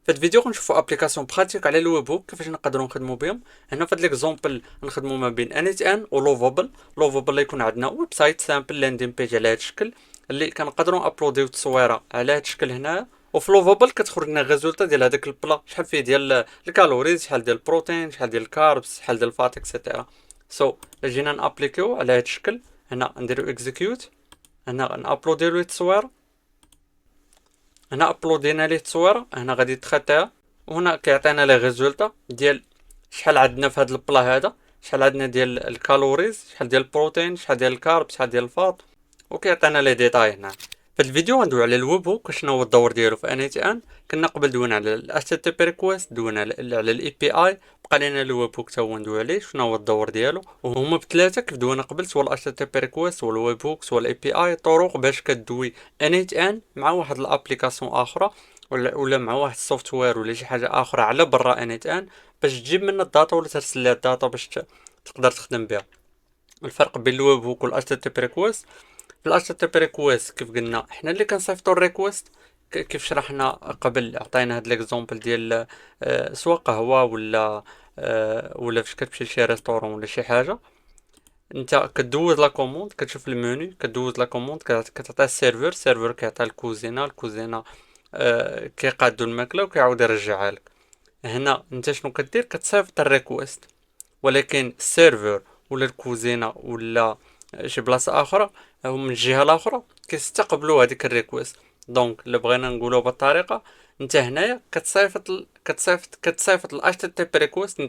في هاد الفيديو غنشوفوا ابليكاسيون براتيك على الويب هوك كيفاش نقدروا نخدموا بهم. هنا في هاد ليكزومبل نخدموا ما بين انيت ان ولوفابل. لوفابل يكون عندنا ويب سايت سامبل لاندين بيج على هاد الشكل اللي كنقدروا ابلوديو التصويره على هاد الشكل هنا. وفي لوفابل كتخرج لنا الريزولتا ديال هذاك البلا، شحال فيه ديال الكالوريز، شحال ديال البروتين، شحال ديال الكاربس، شحال ديال الفات اكسيتيرا. جينا نابليكيو على هاد الشكل هنا، نديرو اكزيكيوت. هنا نابلوديو ليه التصويره. هنا ابلودينا ليه التصويره، هنا غادي يتخطيها، وهنا كيعطينا لي ريزولتا ديال شحال عندنا في هذا البلا هذا، شحال عندنا ديال الكالوريز، شحال ديال البروتين، شحال ديال الكارب، شحال ديال الفات، وكيعطينا لي ديتاي هنا. في هذا الفيديو غندوي على الويب هوك وشنو هو الدور ديالو في ان تي ان. كنا قبل دوينا على ال HTTP ريكويست، دوينا على الاي بي اي، بقى لنا الويب هوك تا هو ندوي عليه شنو هو الدور ديالو. وهما بثلاثه كيف دوينا قبل، سواء ال HTTP ريكويست سواء الويب هوك سواء الاي بي اي، طرق باش كدوي ان تي ان مع واحد الابليكاسيون اخرى، ولا مع واحد السوفتوير ولا شي حاجه اخرى على برا ان تي ان، باش تجيب منها الداتا ولا ترسل لها الداتا باش تقدر تخدم بها. الفرق بين الويب هوك وال HTTP ريكويست، في ال HTTP ريكويست كيف قلنا حنا اللي كنصيفطوا الريكويست، كيف شرحنا قبل، عطينا هاد ليكزومبل ديال سواء قهوه ولا فاش كتمشي لشي ريستورون ولا شي حاجه. انت كدوز لا كوموند، كتشوف المنيو، كدوز لا كوموند، كتعطي السيرفر كيعطي الكوزينه كيقادو الماكله وكيعاود يرجعها لك. هنا انت شنو كدير؟ كتصيفط الريكويست، ولكن السيرفر ولا الكوزينه ولا شي بلاصه اخرى او من الجهه الاخرى كيستقبلوا هذيك الريكويست. دونك اللي بغينا نقولوا بالطريقه، انت هنايا كتصيفط ال HTTP ريكويست.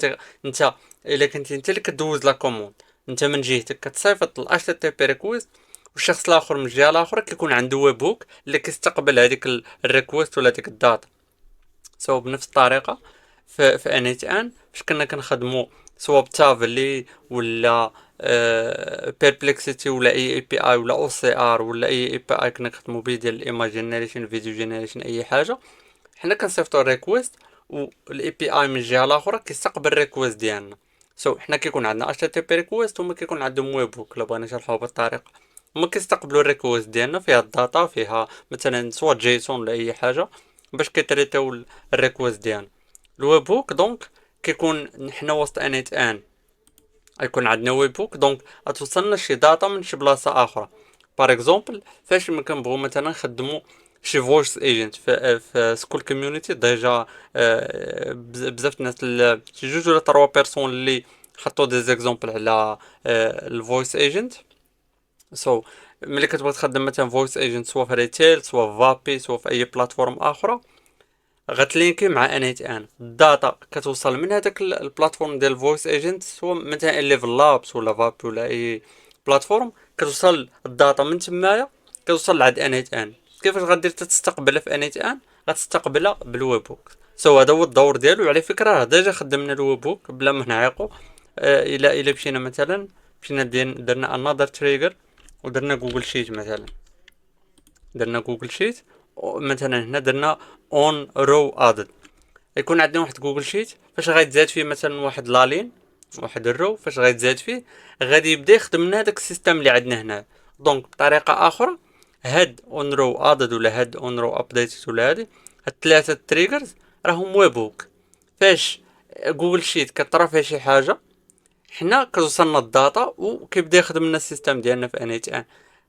انت الا كنتي انت اللي كدوز لا كوموند، انت من جهتك كتصيفط ال HTTP ريكويست، والشخص الاخر من الجهه الاخرى كيكون عنده ويب هوك اللي كيستقبل هذيك الريكويست ولا هذيك الداتا. بنفس الطريقه في ان تي ان فاش كنا كنخدموا سواء بتافلي ولا بيربلكسيتي ولا اي بي اي ولا او سي ار ولا اي بي اي كنا نخدموا به ديال الايماج جينيريشن، فيديو جينيريشن، اي حاجه. حنا كنصيفطوا الريكويست والاي بي اي من الجهه الاخرى كيستقبل الريكويست ديالنا. حنا كيكون عندنا اتش تي بي ريكويست وما كيكون عندهم ويب هوك. لا بغينا نشرحوها بالطريقه، هما كيستقبلوا الريكويست ديالنا فيها الداتا، فيها مثلا سواء جيسون ولا اي حاجه باش كيتريتاو الريكويست ديالنا. الويب هوك دونك كيكون حنا وسط انيت ان، يكون عندنا ويب هوك دونك غتوصلنا شي داتا من شي بلاصه اخرى. بار اكزومبل فاش ما كنبغيو مثلا نخدموا شي فويس ايجنت في سكول كوميونيتي ديجا، بزاف الناس شي جوج ولا تروا بيرسون اللي حطوا دي زيكزامبل على الفويس ايجنت. سو ملي كتبغي تخدم مثلا فويس ايجنت سواء في ريتيل سواء في فابي سواء في اي بلاتفورم اخرى، غتلينكي مع انيت ان. الداتا كتوصل من هذاك البلاتفورم ديال الفويس ايجنت، سواء مثلا ليفل لابس ولا فابي ولا اي بلاتفورم، كتوصل الداتا من تمايا كتوصل لعند انيت ان. كيفاش غدير تستقبلها في انيت ان؟ غتستقبلها بالويب هوك. هذا هو الدور ديالو. وعلى فكره راه ديجا خدمنا الويب هوك بلا ما نعيقو. الا مشينا مثلا، مشينا درنا انذر تريجر ودرنا جوجل شيت مثلا، درنا جوجل شيت مثلا هنا درنا اون رو ادد، يكون عندنا واحد جوجل شيت فاش غيتزاد فيه مثلا واحد لالين، واحد الرو فاش غيتزاد فيه غادي يبدا يخدم لنا داك السيستم اللي عندنا هنا. دونك بطريقه اخرى هاد اون رو ادد ولا هاد اون رو ابديت ولا هاد الثلاثه تريجرز راهم ويب هوك. فاش جوجل شيت كطرا فيها شي حاجه، حنا كتوصلنا الداتا وكيبدا يخدم لنا السيستم ديالنا في ان اتش ان.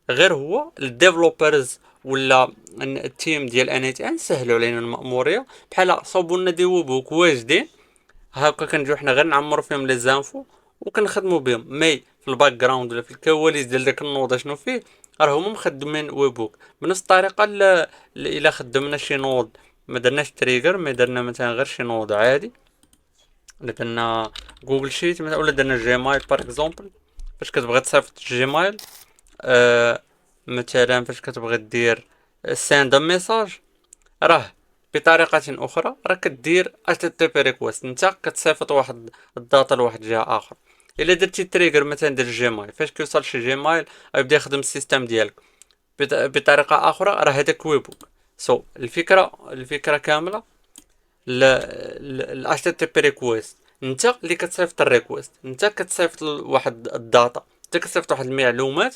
غير هو الديفلوبرز ولا التيم ديال ان اتش ان سهلوا علينا المأموريه، بحال صوبوا لنا دي ويب واجدين هاكا كنجيو حنا غير نعمروا فيهم لي زانفو وكنخدموا بهم. مي في الباك جراوند ولا في الكواليس ديال داك النوضه شنو فيه، راه هما مخدمين ويبوك بنفس الطريقه. الا خدمنا شي نوض ما درناش تريجر، ما درنا مثلا غير شي نوض عادي، ولا درنا جوجل شيت مثلا ولا درنا جيمايل بار اكزومبل. فاش كتبغي تصيفط جيمايل، مثلا فاش كتبغي دير ساند ميساج، راه بطريقة أخرى راه كدير HTTP ريكويست، انت كتصيفط واحد الداتا لواحد جهة آخر. إلا درتي تريجر مثلا ديال جيمايل، فاش كيوصل شي جيمايل غيبدا يخدم السيستم ديالك بطريقة أخرى، راه هذاك ويبوك. الفكرة كاملة ال HTTP ريكويست، انت اللي كتصيفط الريكويست، انت كتصيفط واحد الداتا، انت كتصيفط واحد المعلومات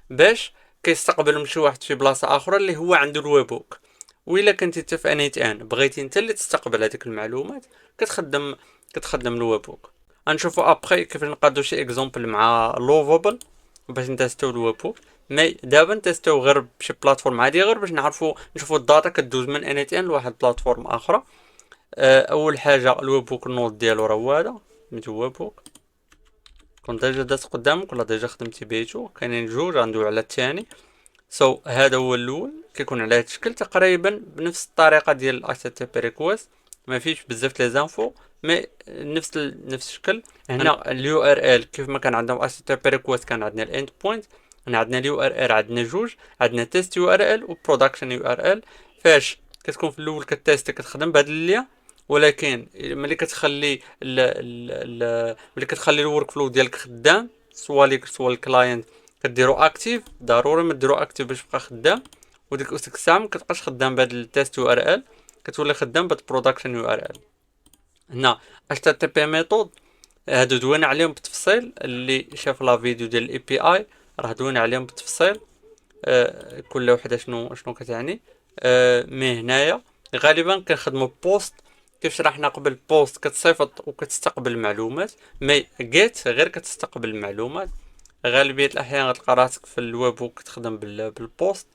باش كيستقبل من شي واحد في بلاصة أخرى اللي هو عنده الويب هوك. وإلا كنتي انت في انيت ان بغيتي انت اللي تستقبل هذيك المعلومات، كتخدم الويب هوك. غنشوفو ابخي كيف نقادو شي اكزومبل مع لوفابل باش نتيستيو الويب هوك. مي دابا نتيستيو غير بشي بلاتفورم عادي، غير باش نشوفو الداتا كدوز من انيت ان لواحد بلاتفورم اخرى. اول حاجه الويب هوك النود ديالو راه هو هذا، سميتو ويب هوك. كون ديجا داز قدامك ولا ديجا خدمتي بيتو، كاينين جوج غندوي على الثاني. هذا هو الاول كيكون على هذا الشكل تقريبا بنفس الطريقه ديال اتش تي بي ريكويست، ما فيش بزاف لي زانفو، مي نفس الشكل. هنا اليو ار ال كيف ما كان عندنا اتش تي بي ريكويست كان عندنا الاند بوينت، هنا عندنا اليو ار ال عندنا جوج، عندنا تيست يو ار ال وبرودكشن يو ار ال. فاش كتكون في الاول كتيست كتخدم بهذا اللي، ولكن ملي كتخلي الورك فلو ديالك خدام، سوا ليك سوا الكلاينت، كديرو اكتيف. ضروري ما ديرو اكتيف باش يبقى خدام، وديك الساعه ما كتبقاش خدام بهاد التيست يو ار ال، كتولي خدام بهاد برودكشن يو ار ال. هنا اش تي تي بي ميثود هادو دوينا عليهم بالتفصيل، اللي شاف لا فيديو ديال الاي بي اي راه دوينا عليهم بالتفصيل. كل وحده شنو كتعني. مي هنايا غالبا كنخدمو بوست، كيف شرحنا قبل. بوست كتصيفط وكتستقبل معلومات، مي جيت غير كتستقبل المعلومات. غالبية الأحيان غتلقى راسك في الويب وكتخدم بالبوست.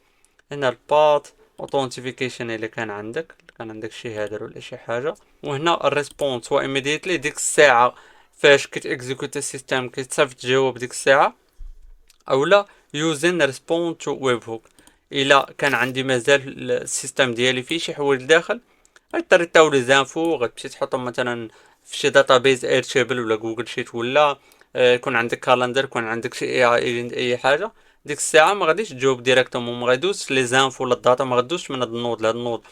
هنا الباث اوثنتيفيكيشن الا كان عندك شي هادر ولا شي حاجه. وهنا الريسبونس هو ايميديتلي ديك الساعه فاش كتيكزيكوت السيستم كيتصيفط تجاوب ديك الساعه، اولا يوزن ريسبون تو ويب هوك. الا كان عندي مازال السيستم ديالي فيه شي حوايج داخل، غيضطر تاولي زانفو غتمشي تحطهم مثلا في شي داتابيز ايرتيبل ولا جوجل شيت، ولا يكون عندك كالندر، يكون عندك شي اي اي ايجنت اي حاجه. ديك الساعه ما غاديش تجاوب ديريكتومون، ما غادوش لي زانفو ولا الداتا ما غادوش من هاد النود لهاد النود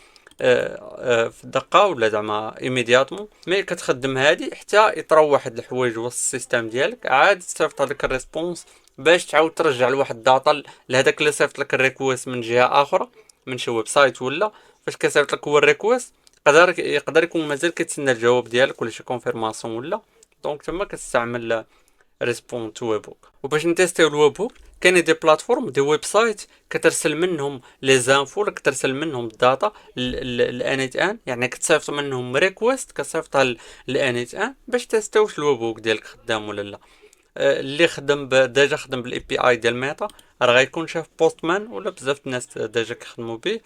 في دقه ولا زعما ايميدياتمون. مي كتخدم هادي حتى يطرا واحد الحوايج وسط السيستم ديالك، عاد تصيفط هذاك الريسبونس باش تعاود ترجع لواحد الداتا لهذاك اللي صيفط لك الريكويست من جهه اخرى، من شي ويب سايت. ولا فاش كيصيفط لك هو الريكويست يقدر يكون مازال كيتسنى الجواب ديالك ولا شي كونفيرماسيون. ولا دونك تما كتستعمل ريسبون تو ويب هوك. وباش نتيستيو الويب هوك كاين دي بلاتفورم دي ويب سايت كترسل منهم لي زانفو ولا كترسل منهم الداتا لانيت ان، يعني كتصيفط منهم ريكويست كتصيفطها لانيت ان باش تيستيوش الويب هوك ديالك خدام ولا لا. اللي خدم ديجا خدم بالاي بي اي ديال ميتا راه غيكون شاف بوستمان ولا بزاف الناس ديجا كيخدموا به.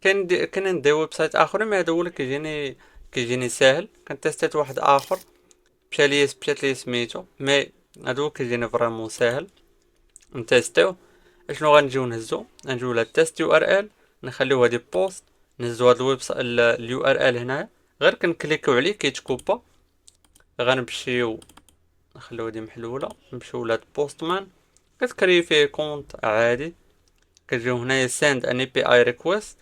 كاينين دي ويب سايت اخرين، ما هذا هو اللي كيجيني ساهل. تيستيت واحد اخر مشات لي سميتو، مي هذا هو كيجيني فريمون ساهل نتيستيو. اشنو غنجيو نجيو للتيست يو ار ال، نخليو هادي بوست، نهزو هاد الويب اليو ار ال هنايا، غير كنكليكيو عليه كيتكوبا. غنمشيو نخليو هادي محلوله، نمشيو لهاد بوستمان، كتكري فيه كونت عادي. كتجيو هنايا ساند ان اي بي اي ريكويست،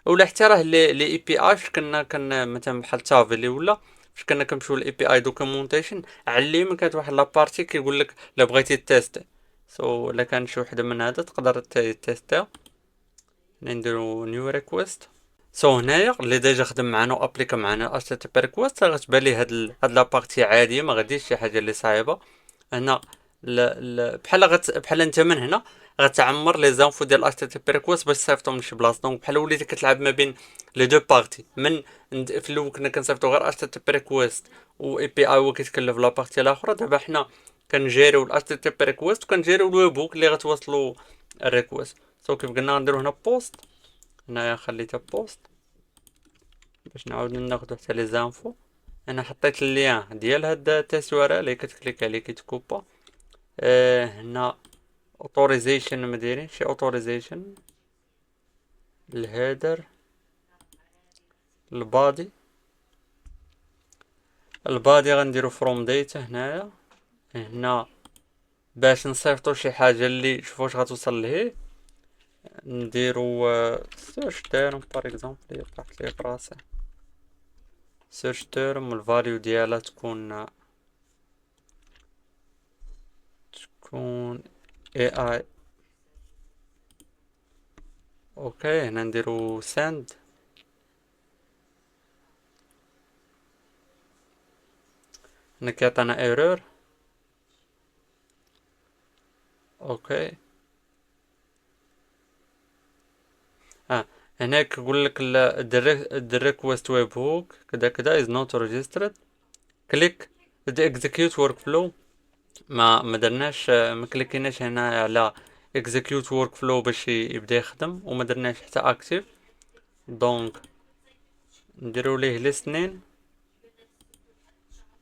ولا حتى راه لي اي بي اي فاش كنا مثلا بحال تافيلي ولا فاش كنا كنمشيو للاي بي اي دوكيومونتيشن على اليمين كانت واحد لابارتي كيقول لك لا بغيتي تيست. الا كان شي وحده من هذا تقدر تيستيها. نديرو نيو ريكويست. هنايا اللي ديجا خدم معنا وابليكا معنا اتش تي بي ريكويست غتبان ليه هاد لابارتي عاديه، ما غاديش شي حاجه اللي صعيبه. هنا بحال انت من هنا غتعمر لي زانفو ديال اتش تي بي ريكويست باش تصيفطهم لشي بلاصه. دونك بحال وليتي كتلعب ما بين لي دو بارتي. في الاول كنا كنصيفطو غير اتش تي بي ريكويست و اي بي اي هو كيتكلف لا بارتي الاخرى. دابا حنا كنجيريو الاتش تي بي ريكويست وكنجيريو الويب هوك اللي غتوصلو الريكويست. كيف قلنا غنديرو هنا بوست، هنايا خليتها بوست باش نعاودو ناخدو حتى لي زانفو. انا حطيت اللين ديال هاد التسويره اللي كتكليك عليه كيتكوبا. هنا اوتوريزيشن مديرين شي اوتوريزيشن، الهيدر، البادي غنديرو فروم ديتا. هنا باش نصيفطو شي حاجه اللي شوفو واش غتوصل لهيه نديرو سيرش تيرم بار اكزومبل اللي طرحت ليه براسي. سيرش تيرم والفاليو ديالها تكون اي اي. اوكي هنا نديرو سند. هنا كيعطينا ايرور. اوكي هناك يقول لك the request webhook كذا كذا is not registered. كليك the execute workflow. ما درناش، ما كليكيناش هنا على execute workflow باش يبدا يخدم، وما درناش حتى active. دونك نديرو ليه listening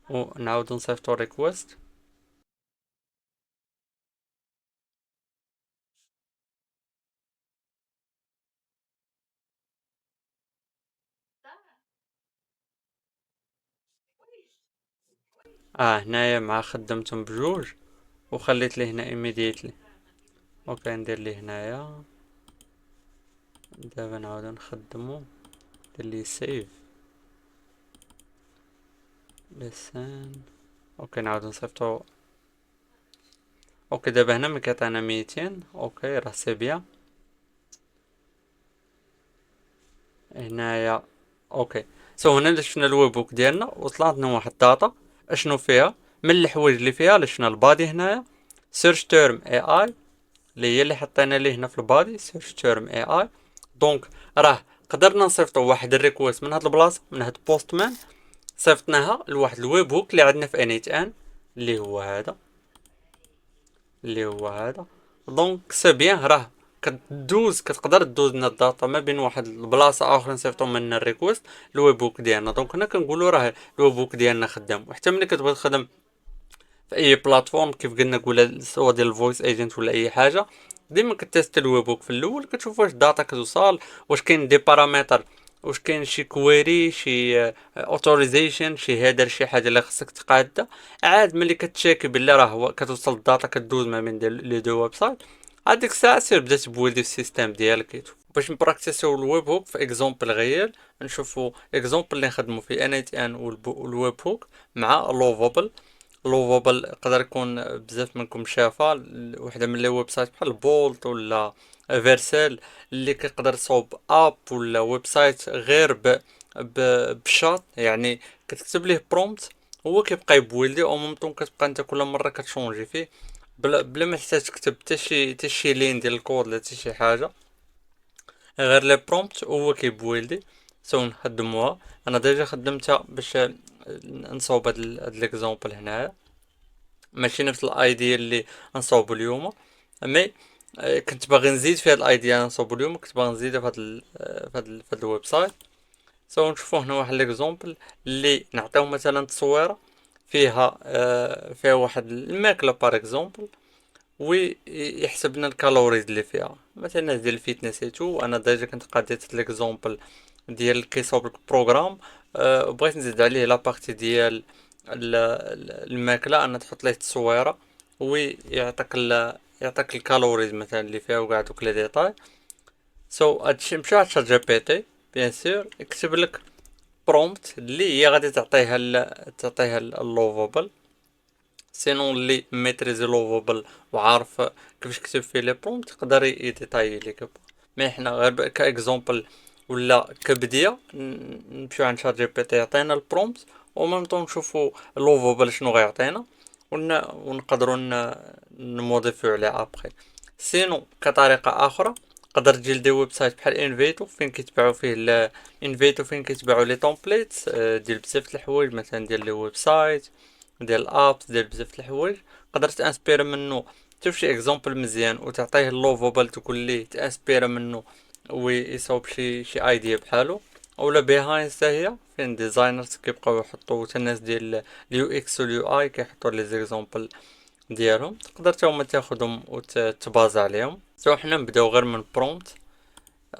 ونعاودو نصيفطو request. هنايا مع خدمتهم بجوج وخليت ليه هنا immediately. اوكي ندير ليه هنايا دابا نعاودو نخدمو. ندير ليه save listen. اوكي نعاودو نصيفطو. اوكي دابا هنا ملي كيعطينا 200. اوكي راه سي بيان. هنايا اوكي. هنا شفنا الويب بوك ديالنا وطلعتنا واحد الداتا اشنو فيها. من الحوايج اللي فيها شفنا البادي هنايا سيرش تيرم اي اي، اللي هي اللي حطينا ليه هنا في البادي سيرش تيرم اي اي. دونك راه قدرنا نصيفطو واحد الريكويست من هاد البلاصه، من هاد بوست مان، صيفطناها لواحد الويب هوك اللي عندنا في انيت ان، اللي هو هذا، اللي هو هذا. دونك سي بيان. راه كتقدر تدوز لنا الداتا ما بين واحد البلاصه اخرى نصيفطو من الريكويست الويب بوك ديالنا. دونك هنا كنقولوا راه الويب بوك ديالنا خدام. وحتى ملي كتبغي تخدم في اي بلاتفورم كيف قلنا، قول سواء ديال الفويس ايجنت ولا اي حاجه، ديما كتست الويب بوك في الاول، كتشوف واش الداتا كتوصل، واش كاين دي بارامتر، واش كاين شي كويري، شي اوتوريزيشن، شي هيدر، شي حاجه اللي خصك تقادها. عاد ملي كتشيكي بالله راه كتوصل الداتا كدوز ما بين لي دو ويب سايت، هاديك الساعه سير بدا تبويلدي السيستم ديالك. باش نبراكتيسيو الويب هوك في اكزومبل غير، نشوفوا اكزومبل اللي نخدموا فيه ان ايت ان والويب هوك مع لوفابل. لوفابل يقدر يكون بزاف منكم شافها، وحده من لي ويب سايت بحال بولت ولا فيرسيل، اللي كيقدر يصوب اب ولا ويب سايت غير ب بشات. يعني كتكتب ليه برومبت هو كيبقى يبويلدي، او ممكن كتبقى انت كل مره كتشونجي فيه بلا ما تحتاج تكتب حتى شي لين ديال الكود ولا حتى شي حاجه، غير لي برومبت هو كيبويلدي. نخدموها. انا ديجا خدمتها باش نصوب هاد ليكزومبل هنايا، ماشي نفس الايديا اللي غنصاوبو اليوم، مي كنت باغي نزيد في هاد الايديا اللي غنصاوبو اليوم، كنت باغي نزيدها في هاد الويب سايت. نشوفو هنا واحد ليكزومبل اللي نعطيو مثلا تصويره فيها فيها واحد الماكله بار اكزومبل، ويحسب لنا الكالوريز اللي فيها، مثلا ديال الفيتنس ايتو. انا ديجا كنت قاديت ليكزومبل ديال كيصاوب البروغرام. بغيت نزيد عليه لابارتي ديال الماكله، انا تحط ليه التصويره ويعطيك يعطيك الكالوريز مثلا اللي فيها وكاع دوك لي ديتاي. هادشي مشى على شات جي بي تي بيان سور، يكتب لك برومبت اللي هي غادي تعطيها اللوفابل. سينون اللي ميتريزي لوفابل وعارف كيفاش كتب فيه لي برومبت يقدر يديتاي ليك. مي حنا غير كاكزومبل ولا كبديه نمشيو عند شات جي بي تي يعطينا البرومبت، وميم طون نشوفو لوفابل شنو غيعطينا، ونقدروا نموديفيو عليه ابخي. سينو كطريقه اخرى تقدر تجي لدي ويب سايت بحال انفيتو فين كيتباعوا فيه انفيتو، فين كيتباعوا لي تومبليتس ديال بزاف د الحوايج، مثلا ديال لي ويب سايت، ديال الابس، ديال بزاف د الحوايج. تقدر تانسبيري منه، تشوف شي اكزومبل مزيان وتعطيه اللوفابل تقول ليه تانسبيري منه ويصاوب شي ايديا بحالو. اولا بيهايند حتى هي فين ديزاينرز كيبقاو يحطوا، حتى الناس ديال اليو اكس واليو اي كيحطوا لي زيكزومبل ديالهم، تقدر تا هما تاخدهم وتبازا عليهم. حنا نبداو غير من برومبت.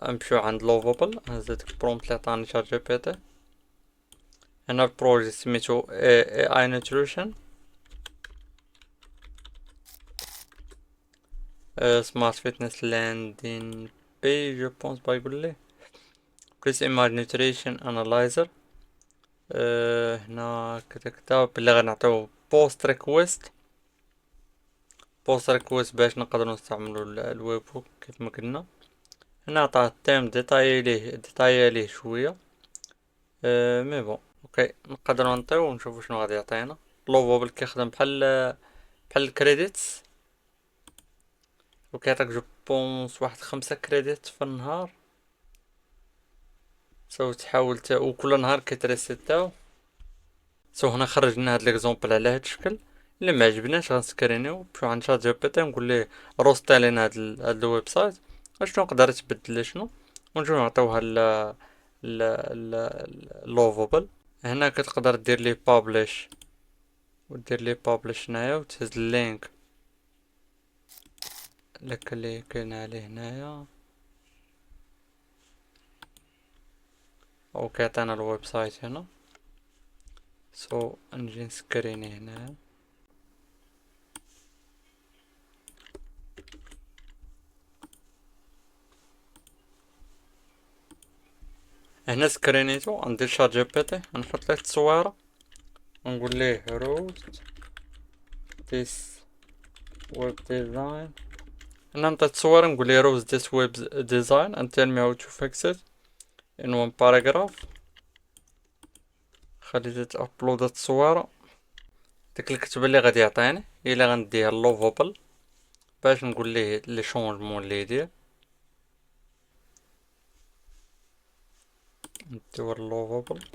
نمشيو عند لوفابل، هزيت البرومبت اللي عطاني شات جي بي تي. هنا البروجي سميتو اي اي نوتريشن سمارت فيتنس لاندين بيج جو بونس با يقول لي كريس ايماج نوتريشن انالايزر. هنا كذا كذا بلي غنعطيو بوست ريكويست. بوست ريكويست باش نقدروا نستعملوا الويب هوك كيف ما قلنا. هنا عطاه التيم ديتاي ليه شويه. مي بون اوكي نقدروا نعطيو ونشوفوا شنو غادي يعطينا. لوفابل كيخدم بحال الكريديتس، وكيعطيك جو بونس واحد 5 كريديت في النهار. تحاول وكل نهار كيتريسيتاو. هنا خرجنا هاد ليكزومبل على هاد الشكل. اللي ما عجبناش غنسكرينيو نمشيو عند شات جي بي تي نقول ليه روستا لينا هاد الويب سايت اشنو نقدر تبدل شنو، ونجيو نعطيوها لوفابل. هنا كتقدر دير ليه بابليش، ودير ليه بابليش هنايا وتهز اللينك لك اللي كاين عليه هنايا، او كيعطينا الويب سايت هنا. نجي نسكريني هنا. هنا سكرينيتو ندير شات جي بي تي نحط ليه التصويره ونقول ليه روت this web design. هنا نعطي التصويره نقول ليه روت this web design and tell me how to fix it in one paragraph. خليت تابلود التصويره. ديك الكتابه اللي غادي يعطيني هي اللي غنديها لوفابل باش نقول ليه لي شونجمون اللي يدير. ندور لوفابل.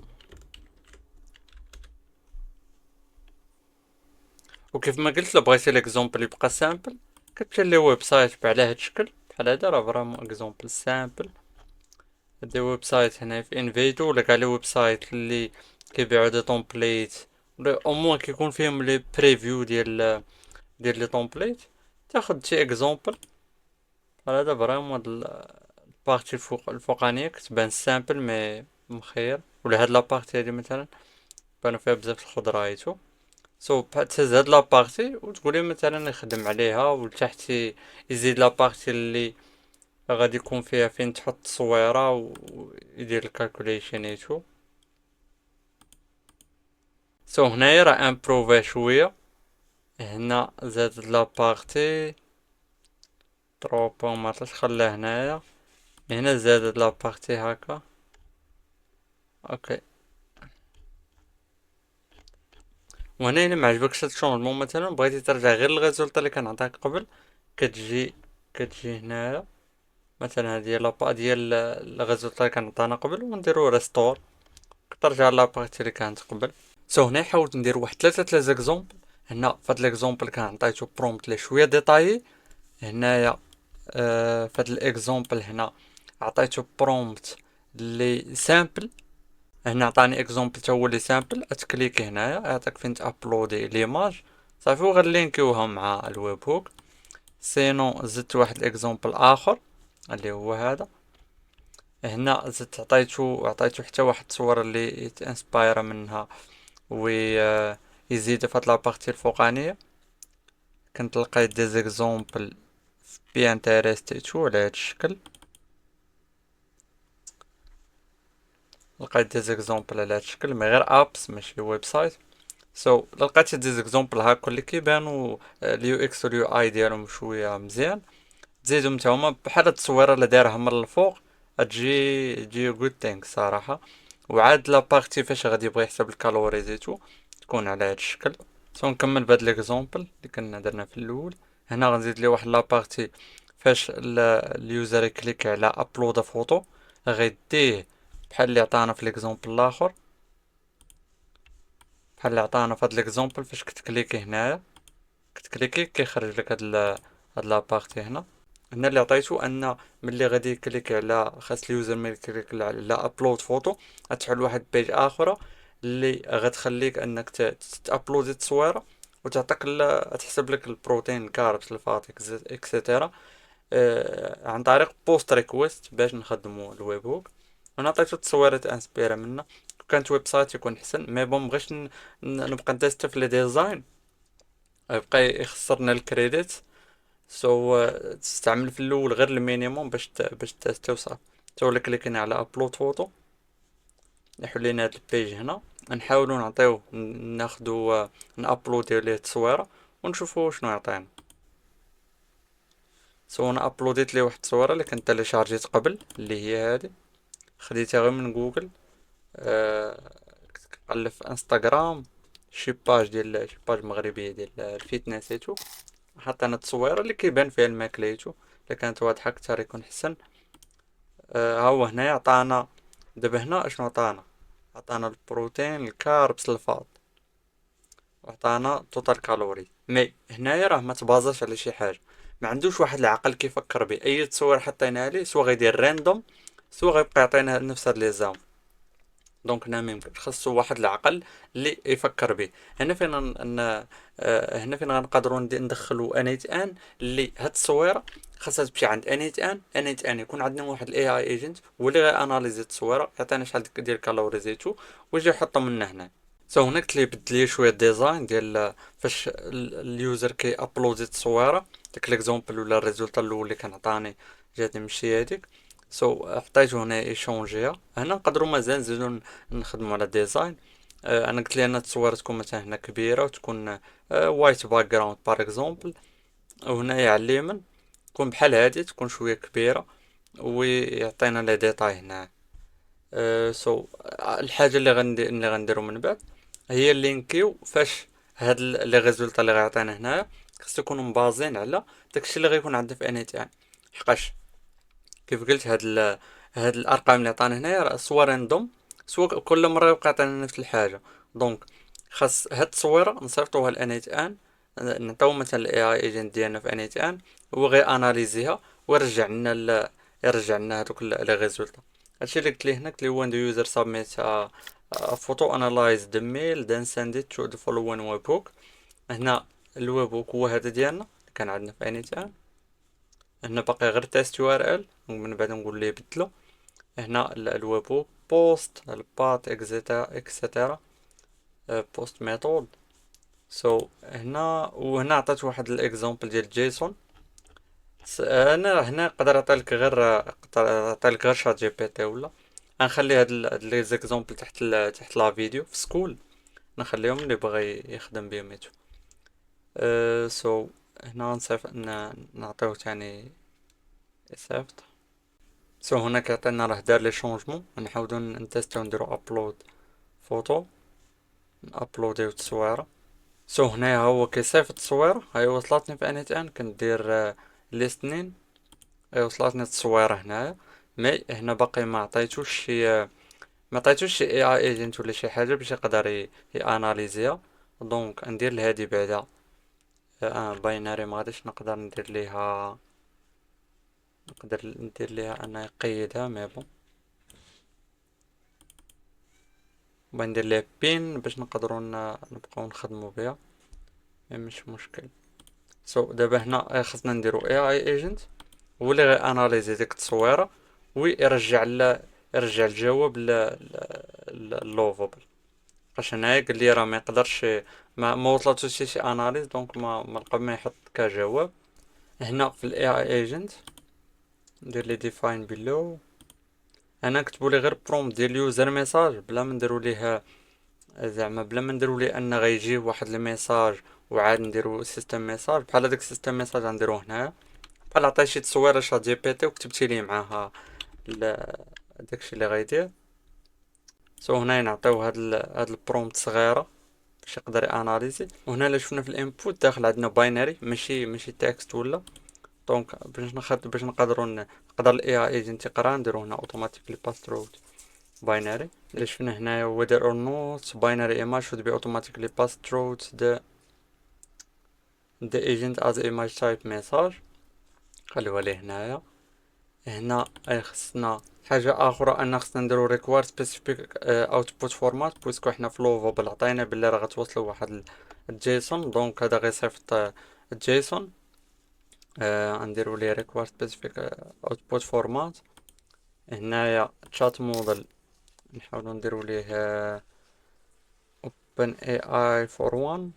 وكيف ما قلت، لو بغيتي ليكزومبل يبقى سامبل كتمشي لي ويب سايت على هاد الشكل بحال هذا، راه فريمون اكزومبل سامبل. دي ويب سايت هنا في انفيدو ولا كاع لي ويب سايت اللي كيبيعو دي تومبليت ولا او موان كيكون فيهم لي بريفيو ديال لي تومبليت، تاخد شي اكزومبل بحال هذا. فريمون هاد البارتي الفوقانية كتبان سامبل مي مخير، ولا هاد لابارتي هادي مثلا بانو فيها بزاف الخضرايتو. تهز هاد لابارتي وتقولي مثلا يخدم عليها، ولتحت يزيد لابارتي اللي غادي يكون فيها فين تحط تصويره ويدير الكالكوليشن ايتو. هنايا راه امبروفا شويه. هنا زاد لابارتي تروبو مارطاش خلاه هنايا. هنا زاد لابارتي هكا. اوكي. وهنا الا معجبكش هاد الشونجمون مثلا بغيتي ترجع غير للريزولتا اللي كان عطاك قبل، كتجي هنايا مثلا هادي لابا ديال الريزولتا اللي كان عطانا قبل ونديرو ريستور، كترجع لابارتي اللي كانت قبل. هنا حاولت ندير واحد ثلاثة اكزومبل. هنا فهاد ليكزومبل كان عطيتو برومبت لي شويه ديطايي. هنايا فهاد الاكزومبل هنا عطيتو برومبت لي سامبل. هنا عطاني اكزومبل تا هو لي سامبل. اتكليكي هنايا يعطيك فين تابلودي ليماج صافي، وغنلينكيوها مع الويب هوك. سينو زدت واحد اكزومبل اخر اللي هو هذا. هنا زدت عطيتو حتى واحد الصورة اللي يتانسباير منها يزيد في هاد لابارتي الفوقانية. كنت لقيت دي زيكزومبل بي انتريستيتو على هاد الشكل. لقيت دي زيكزومبل على هاد الشكل مي غير ابس ماشي ويب سايت. لقيت دي زيكزومبل هاكا اللي كيبانو اليو اكس واليو اي ديالهم شويه مزيان. تزيدهم نتاهما بحال هاد التصويره اللي دايرها من الفوق تجي غود ثينك صراحه. وعاد لابارتي فاش غادي يبغي يحسب الكالوري زيتو تكون على هاد الشكل. نكمل بهاد ليكزومبل اللي كنا درنا في الاول. هنا غنزيد ليه واحد لابارتي فاش اليوزر يكليك على ابلود فوتو غيديه بحال اللي عطانا في ليكزومبل الاخر. بحال اللي عطانا في هاد ليكزومبل فاش كتكليكي هنايا كتكليكي كيخرج لك هاد لابارتي هنا. هنا اللي عطيتو ان ملي غادي يكليك على خاص اليوزر ملي يكليك على ابلود فوتو غتحل واحد بيج اخرى اللي غتخليك انك تابلودي التصويره وتعطيك تحسب لك البروتين الكاربس الفاتيك اكسيتيرا عن طريق بوست ريكويست باش نخدمو الويب هوك. انا عطيتو التصويرات انسبيرا منه. كانت ويب سايت يكون حسن مي بون مبغيش نبقى نتيست في لي ديزاين يبقى يخسرنا الكريديت. تستعمل في الاول غير المينيموم باش تيستي وصافي. ولا كليكينا على ابلود فوتو يحل لينا هاد البيج هنا. نحاولو نعطيو ناخدو نابلوديو ليه التصويره ونشوفو شنو يعطينا. انا ابلوديت ليه واحد التصويره اللي كنت تيليشارجيت قبل اللي هي هادي. خديتها غير من جوجل. كنت كنقلب في انستغرام شي باج مغربيه ديال الفيتنس ايتو. حتى انا التصويره اللي كيبان فيها الماكليتو اللي كانت واضحه كتر يكون حسن. ها هو هنايا عطانا دابا هنا اشنو عطانا البروتين الكاربس الفات، وعطانا توتال كالوري. مي هنايا راه ما تبازاش على شي حاجه، ما عندوش واحد العقل كيفكر به. اي تصوير حطيناها ليه سوا غيدير راندوم سوا غيبقى يعطينا نفس هاد لي زام. دونك هنا ميمكنش، خاصو واحد العقل اللي يفكر به. هنا فين هنا فين غنقدروا ندخلوا انيت ان اللي هاد التصويره خاصها تمشي عند انيت ان يكون عندنا واحد الاي اي ايجنت هو اللي غياناليزي التصويره، يعطينا شحال ديال كالوري زيتو ويجي يحطهم من هنا. سو هنا قلت ليه بدل لي شويه ديزاين ديال فاش اليوزر كي ابلودي التصويره. داك ليكزومبل ولا الريزولتا الاول اللي كان عطاني جاتني ماشي هاديك. حطيتو هنا ايشونجيها. هنا نقدروا مازال نزيدو نخدموا على ديزاين. انا قلت لي ان التصويره تكون مثلا هنا كبيره وتكون وايت باك جراوند بار اكزومبل، وهنايا على اليمين تكون بحال هادي تكون شويه كبيره ويعطينا لي ديتاي هنا. الحاجه اللي غنديرو من بعد هي اللينكيو فاش هاد لي ريزولتا اللي غيعطينا هنايا خاص يكونوا مبازين على داكشي اللي غيكون عندنا في انيت ان. حقاش كيف قلت هاد الارقام اللي عطانا هنايا راه سوا راندوم سوا كل مره يبقى يعطينا نفس الحاجه. دونك خاص هاد التصويره نصيفطوها لانيت ان، نعطيو مثلا الاي اي ايجنت ديالنا في انيت ان، هو غي اناليزيها ويرجع لنا يرجع لنا هادوك لي ريزولتا. هادشي اللي قلت ليه هنا، قلت ليه when the user submits a photo analyze the mail then send it to the following webhook. هنا الويب هو هذا ديالنا اللي كان عندنا في انيت ان. هنا باقي غير تيست يو ار ال ومن بعد نقول ليه بدلو. هنا الويب بوست البات اكسيتيرا بوست ميثود. هنا عطيت واحد الاكزامبل ديال جيسون. انا هنا نقدر نعطيلك غير شات جي بي تي ولا غنخلي هاد لي زيكزامبل تحت لا فيديو في سكول، نخليهم اللي بغى يخدم بهم يتو. أه سو هنا نصيف نعطيو تاني صيفط. هنا كيعطينا راه دار لي شونجمون، نحاولو نتيستيو نديرو ابلود فوتو، نابلوديو التصويره. هنايا هو كيصيفط التصويره، هاي وصلتني في انيت ان كندير ليستنين، هاي وصلتني التصويره هنايا. مي هنا باقي ما عطيتوش شي اي اي ايجنت ولا شي حاجه باش يقدر ياناليزيها. دونك ندير لهادي بعدا باينري، ما غاديش نقدر ندير ليها انا يقيدها مي بون. ندير ليه بين باش نقدروا نبقاو نخدموا بها، مش مشكل. دابا هنا خاصنا نديرو اي اي ايجنت هو اللي غي اناليزي ديك التصويره ويرجع يرجع الجواب اللوفابل. باش هنايا قال لي راه ما يقدرش، ما وصلتوش شي اناليز، دونك ما لقى ما يحط كجواب. هنا في الاي اي ايجنت ندير لي ديفاين بيلو. انا كتبوا لي غير برومبت ديال اليوزر ميساج بلا ما نديرو ليه، زعما بلا ما نديرو ليه ان غيجي واحد الميساج وعاد نديرو سيستم ميساج بحال هذاك السيستم ميساج غنديروه هنايا. بحال عطيه شي تصويره شات جي بي تي وكتبتي ليه معاها داكشي اللي غيدير. هنا نعطيو هاد البرومبت صغيره باش يقدر اناليزي. وهنا اللي شفنا في الانبوت داخل عندنا باينري ماشي تكست ولا. دونك باش نقدر الاي اي ايجنت يقرا نديرو هنا اوتوماتيكلي باس ثرو باينري. اللي شفنا هنايا whether or not binary image should be automatically passed through the agent as image type message. خليوها ليه هنايا. هنا خصنا حاجة أخرى أن خصنا نديرو require specific output format بويسكو حنا في لوفابل عطينا بلي راه غتوصلو واحد الجيسون. دونك هذا غيصيفط الجيسون. غنديرو ليه require specific output format. هنايا chat model نحاولو نديرو ليه open AI for one.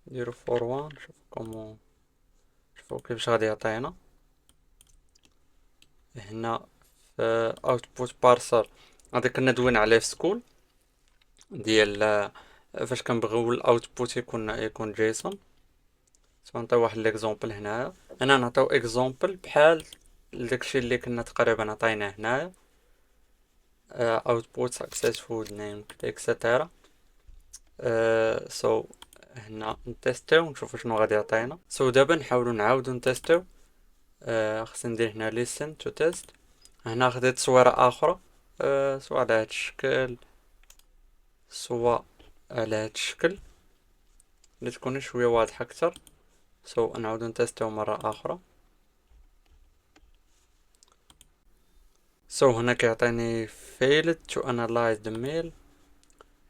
نديرو for one شوفو كيفاش غادي يعطينا. هنا في output parser غادي كنا دوينا عليه في سكول ديال فاش كنبغيو الاوتبوت يكون جيسون. نعطيو واحد ليكزومبل هنايا. هنا نعطيو اكزومبل بحال داكشي اللي كنا تقريبا عطيناه هنايا output successful name etc. هنا نتيستيو نشوفو شنو غادي يعطينا. دابا نحاولو نعاودو نتيستيو. خصني ندير هنا listen to test. هنا خديت صورة اخرى، سواء على هاد الشكل، سواء على هاد الشكل اللي تكون شوية واضحة اكتر. نعاودو نتيستيو مرة اخرى. هنا كيعطيني failed to analyze the mail.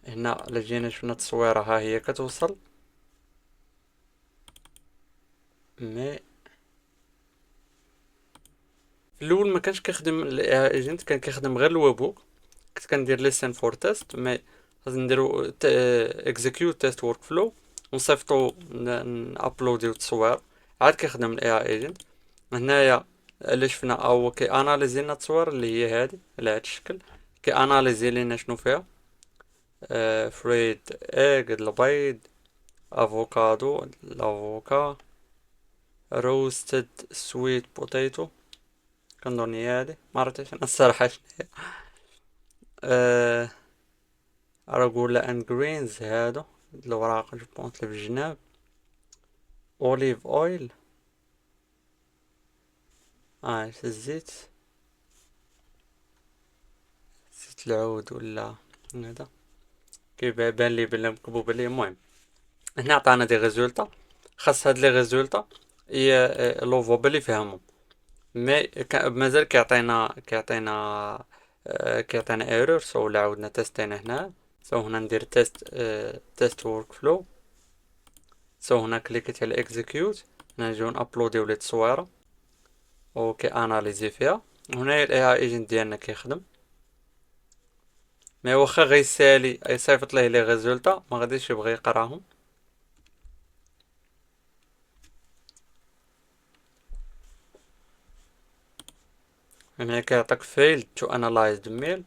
هنا لجينا شفنا التصويرة ها هي كتوصل، مي في الاول ما كانش كيخدم الاي اي ايجنت، كان كيخدم غير الويبوك. كنت كندير ليسن فور تيست، مي خاص نديرو اكزيكيوت تيست ورك فلو ونصيفطو نابلوديو التصوير عاد كيخدم الاي اي ايجنت. هنايا اللي شفنا او كي اناليزي لنا التصوير اللي هي هادي على هاد الشكل، كي اناليزي لينا شنو فيها. فريد ايج البيض، افوكادو الافوكا، روستد سويت بوتيتو، كنظن هي هادي معرفتش انا الصراحة شنو هي. اراغولا اند جرينز هادو الوراق جوبونس اللي في الجناب. اوليف اويل، الزيت، زيت العود ولا هذا، كيبان لي بلا مكبوب عليه. المهم هنا عطانا دي ريزولتا، خاص هاد لي ريزولتا هي لوفوبل يفهمهم، مي مازال كيعطينا ايرور. لا عاودنا تيستينا هنا. هنا ندير تيست ورك فلو. هنا كليكيت على اكزيكيوت، هنا نجيو نابلوديو لي التصويره وكي اناليزي فيها. هنا الاي اي ايجنت ديالنا كيخدم، مي واخا غيسالي يصيفط ليه لي ريزولتا ما غاديش يبغي يقراهم. هنا كيعطيك فيل تو انالايز ذا ميل،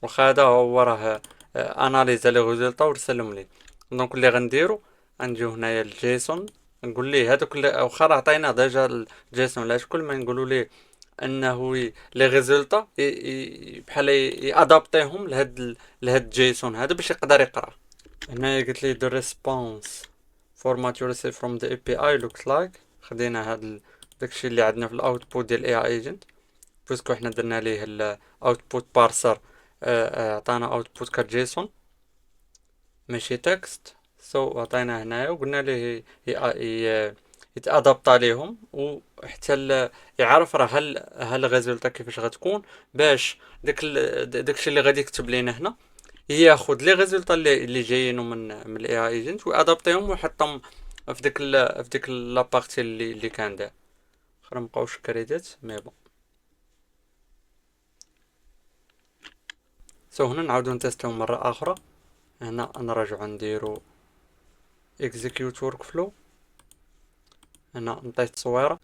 واخا هذا هو راه اناليزا لي ريزولتا ورسلهم لي. دونك اللي غنديرو غنجيو هنايا الجيسون، نقول ليه هادوك واخا راه عطينا ديجا الجيسون لاش كل ما نقولوا ليه انه لي ريزولتا بحال يادابتيهم لهاد الجيسون هذا باش يقدر يقرا. هنايا قلت لي the response format you receive from the API looks like. خدينا داكشي اللي عندنا في الاوتبوت ديال اي اي ايجنت، بويسكو حنا درنا ليه الاوتبوت بارسر، عطانا اوتبوت كجيسون ماشي تكست. عطينا هنايا وقلنا ليه يتادابط عليهم، وحتى يعرف راه هل الريزولتا كيفاش غتكون، باش داكشي اللي غادي يكتب لينا هنا ياخد لي ريزولتا اللي جايينو من الاي اي ايجنت وادابتيهم ويحطهم في ديك لابارتي اللي كان داير. اخرى مبقاوش كريديت مي بون. هنا نعاودو نتيستيو مرة اخرى. هنا نرجعو نديرو اكزيكيوت ورك فلو. هنا نعطيه تصويرة،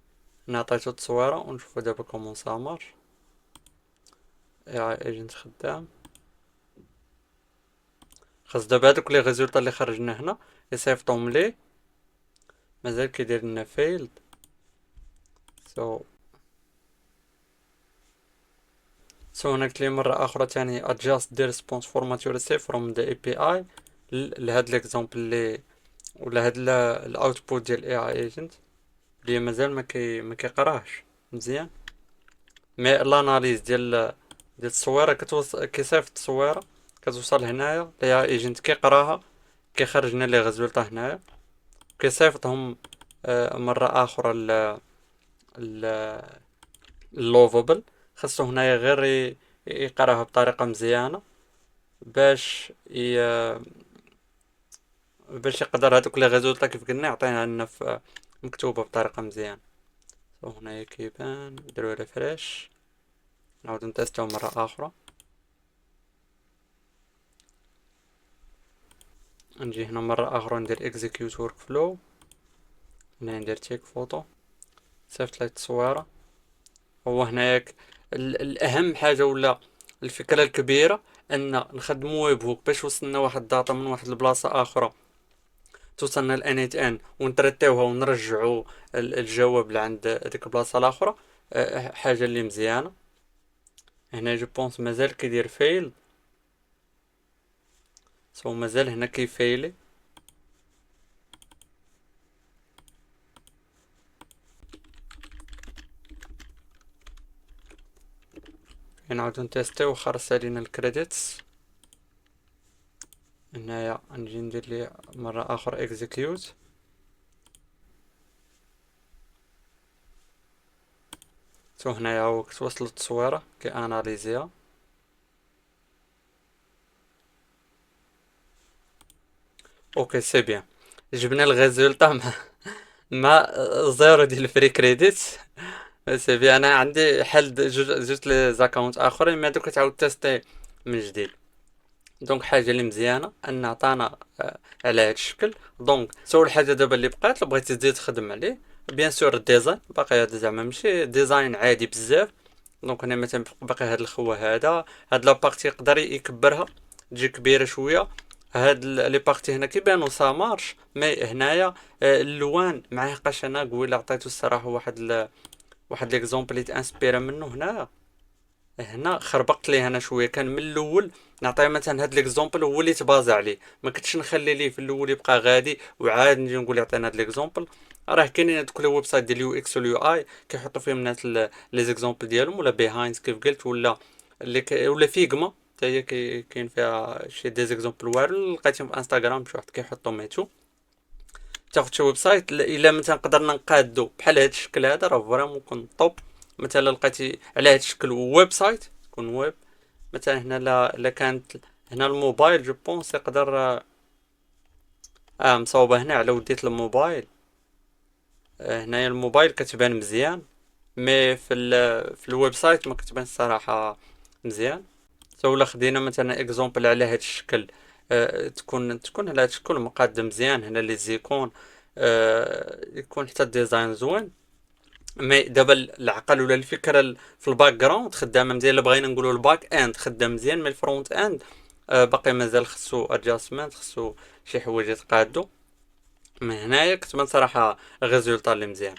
هنا عطيتو التصويرة ونشوفو دابا كومون سا مارش. اي اي ايجنت خدام. خاص دابا هادوك لي ريزولتا اللي خرجنا هنا يصيفطوهم ليه. مازال كيدير لنا فيلد. سو هنا قلت لي مرة أخرى تاني adjust the response format you receive from the API لهاد l'example اللي ولا هاد الاوتبوت ديال اي اي ايجنت اللي مازال ما كيقراهش مزيان. مي لاناليز ديال التصويره كيصيفط التصويره كتوصل هنايا الاي اي ايجنت كيقراها، كيخرج لنا لي ريزولتا هنايا، كيصيفطهم مرة أخرى اللوفابل. خاصو هنايا غير يقراها بطريقة مزيانة باش باش يقدر هادوك لي ريزولتا كيف قلنا يعطينا لنا مكتوبة بطريقة مزيانة. هنايا كيبان نديرو ريفريش، نعاودو نتيستيو مرة أخرى. نجي هنا مرة أخرى ندير اكزيكيوت ورك فلو، هنا ندير تيك فوتو، صيفط لي التصويرة. هو هنايا الأهم حاجة ولا الفكرة الكبيرة أن نخدمو ويب هوك باش وصلنا واحد الداتا من واحد البلاصة أخرى توصلنا ل ان ونترتاوها ونرجعو الجواب لعند ديك البلاصة الأخرى. حاجة اللي مزيانة. هنا جو بونس مازال كيدير فيل، مازال هنا كيفيلي. نعاودو نتيستيو وخرج علينا الكريديتس. هنايا نجي ندير ليه مرة اخر اكزيكيوت. تو هنايا هو وصلت التصويرة كي اناليزيها. اوكي سي بيان. جبنا الريزولتا مع زيرو ديال الفري كريديت. سي بيان. انا عندي حل جوج لي زاكونت اخرين ما دوك تعاود تيستي من جديد. دونك حاجه اللي مزيانه ان عطانا على هذا الشكل. دونك اول حاجه دابا اللي بقات لو بغيتي تزيد تخدم عليه بيان سور الديزاين باقي هذا زعما ماشي ديزاين عادي بزاف. دونك انا مثلا باقي هاد الخوا هاد لابارتي يقدر يكبرها تجي كبيره شويه. هاد لي بارتي هنا كيبانو سامارش مي هنايا اللوان معيقاش. انا قويله عطيتو الصراحه واحد ليكزومبل اللي تانسبيرا منه هنا خربقت ليه انا شويه. كان من الاول نعطيه مثلا هاد ليكزومبل هو اللي تبازا عليه ما كنتش نخلي ليه في الاول يبقى غادي وعاد نجي نقول يعطينا هاد ليكزومبل. راه كاينين هادوك لي ويب سايت ديال اليو اكس واليو اي كيحطوا فيهم الناس لي زيكزومبل ديالهم ولا بيهايند كيف قلت ولا ولا فيغما حتى هي كاين فيها شي دي زيكزومبل واعرين لقيتهم في انستغرام شي واحد كيحطوا ميتو. تاخد شي ويب سايت الا مثلا قدرنا نقادو بحال هاد الشكل هذا راه فريمون كون طوب. مثلا لقيتي على هاد الشكل ويب سايت تكون ويب مثلا هنا لا كانت هنا الموبايل جو بونس يقدر مصوبه هنا على وديت الموبايل. هنايا الموبايل كتبان مزيان مي في الويب سايت ما كتبان الصراحه مزيان. ولا خدينا مثلا اكزومبل على هاد الشكل تكون على هاد الشكل مقاد مزيان هنا لي زيكون يكون حتى الديزاين زوين. مي دابا العقل ولا الفكره في الباك جراوند خدامه مزيان. الا بغينا نقولوا الباك اند خدام مزيان مي الفرونت اند باقي مازال خصو ادجاستمنت خصو شي حوايج يتقادو. من هنايا كتبان صراحه الريزولطا اللي مزيان.